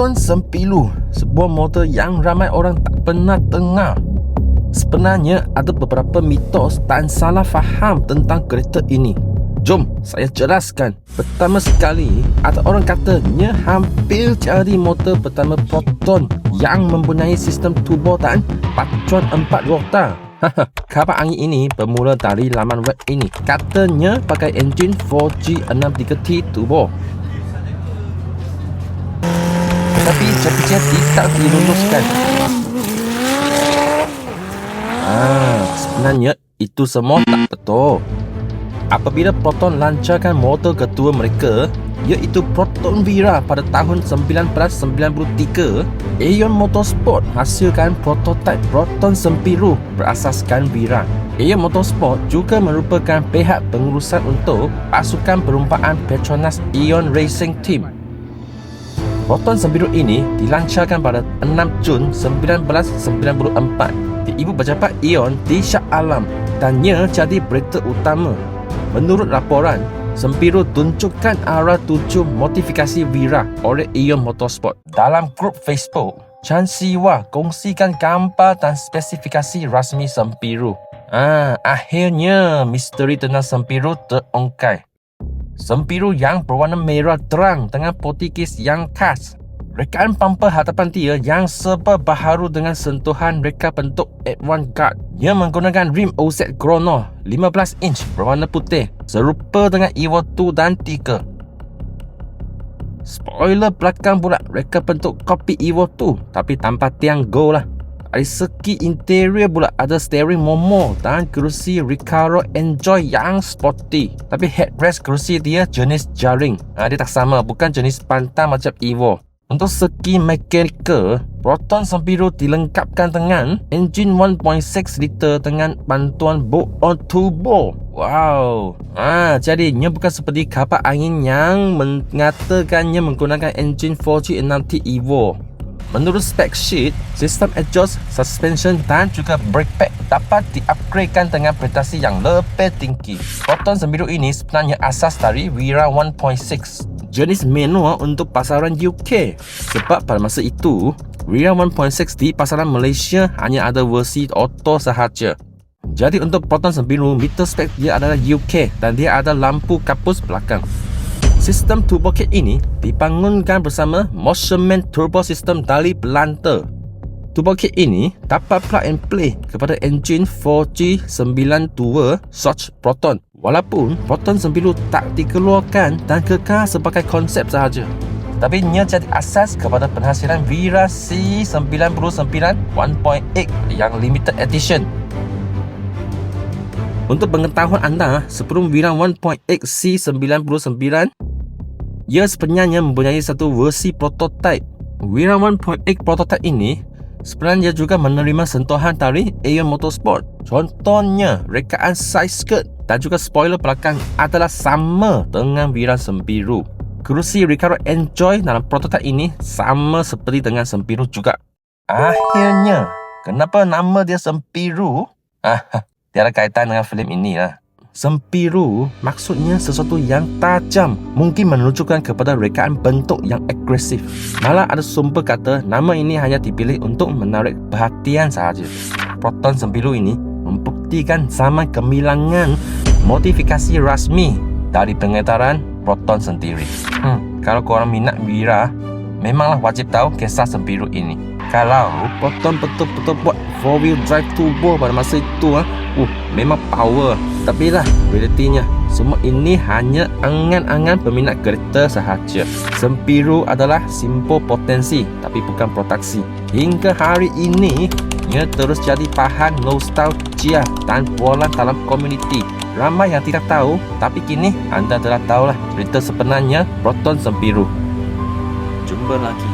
Proton Sempilu, sebuah motor yang ramai orang tak pernah dengar. Sebenarnya ada beberapa mitos dan salah faham tentang kereta ini. Jom saya jelaskan. Pertama sekali, ada orang katanya hampir jadi motor pertama Proton yang mempunyai sistem turbo dan pacuan 4 roda. Kabar angin ini bermula dari laman web ini. Katanya pakai enjin 4G63T turbo. Tetapi jadi tidak diluluskan. Sebenarnya itu semua tak betul. Apabila Proton lancarkan motor kedua mereka, iaitu Proton Vira pada tahun 1993, Aeon Motorsport hasilkan prototipe Proton Sempilu berasaskan Vira. Aeon Motorsport juga merupakan pihak pengurusan untuk pasukan perlumbaan Petronas Aeon Racing Team. Proton Sempilu ini dilancarkan pada 6 Jun 1994 di Ibu Pejabat Aeon di Shah Alam dan ia jadi berita utama. Menurut laporan, Sempilu tunjukkan arah tuju modifikasi Vira oleh Aeon Motorsport. Dalam grup Facebook, Chan Siwa kongsikan gambar dan spesifikasi rasmi Sempilu. Akhirnya misteri tentang Sempilu terungkap. Sempilu yang berwarna merah terang dengan Portugis yang khas. Rekaan bumper hadapan dia yang serba baharu dengan sentuhan reka bentuk avant-garde. Ia menggunakan rim OZ Chrono 15 inch berwarna putih, serupa dengan Evo 2 dan 3. Spoiler belakang pula reka bentuk kopi Evo 2 tapi tanpa tiang go lah. Dari segi interior pula ada steering Momo dan kerusi Recaro Enjoy yang sporty. Tapi headrest kerusi dia jenis jaring. Dia tak sama, bukan jenis pantai macam Evo. Untuk segi mekanikal, Proton Sempilu dilengkapkan dengan enjin 1.6 liter dengan bantuan bolt-on turbo. Wow. Jadinya bukan seperti kapal angin yang mengatakannya menggunakan enjin 4G60T Evo. Menurut spec sheet, sistem exhaust, suspension dan juga brake pad dapat di-upgradekan dengan prestasi yang lebih tinggi. Proton Sempilu ini sebenarnya asas dari Vira 1.6, jenis manual untuk pasaran UK. Sebab pada masa itu, Vira 1.6 di pasaran Malaysia hanya ada versi auto sahaja. Jadi untuk Proton Sempilu, meter spek dia adalah UK dan dia ada lampu kapus belakang. Sistem turbo kit ini dibangunkan bersama Motionman Turbo System dari Belanda. Turbo kit ini dapat plug and play kepada enjin 4G92 Soch Proton. Walaupun Proton Sempilu tak dikeluarkan dan kekal sebagai konsep sahaja, tapi ia jadi asas kepada penghasilan Vira C99 1.8 yang limited edition. Untuk pengetahuan anda, sebelum Vira 1.8 C99, ia sebenarnya mempunyai satu versi prototipe. Vira 1.8 prototipe ini sebenarnya juga menerima sentuhan dari Aeon Motorsport. Contohnya, rekaan side skirt dan juga spoiler belakang adalah sama dengan Vira Sempilu. Kerusi Recaro Enjoy dalam prototipe ini sama seperti dengan Sempilu juga. Akhirnya, kenapa nama dia Sempilu? Tiada kaitan dengan filem ini lah. Sempilu maksudnya sesuatu yang tajam, mungkin menunjukkan kepada rekaan bentuk yang agresif. Malah ada sumber kata nama ini hanya dipilih untuk menarik perhatian sahaja. Proton Sempilu ini membuktikan zaman kemilangan modifikasi rasmi dari pengedaran Proton sendiri. Kalau korang minat Vira, memanglah wajib tahu kisah Sempilu ini. Kalau Proton betul-betul buat 4-wheel drive turbo pada masa itu, memang power. Tapi lah, realitinya semua ini hanya angan-angan peminat kereta sahaja. Sempilu adalah simbol potensi tapi bukan produksi. Hingga hari ini, ia terus jadi bahan nostalgia dan bualan dalam komuniti. Ramai yang tidak tahu, tapi kini anda telah tahulah cerita sebenarnya Proton Sempilu. Jumpa lagi.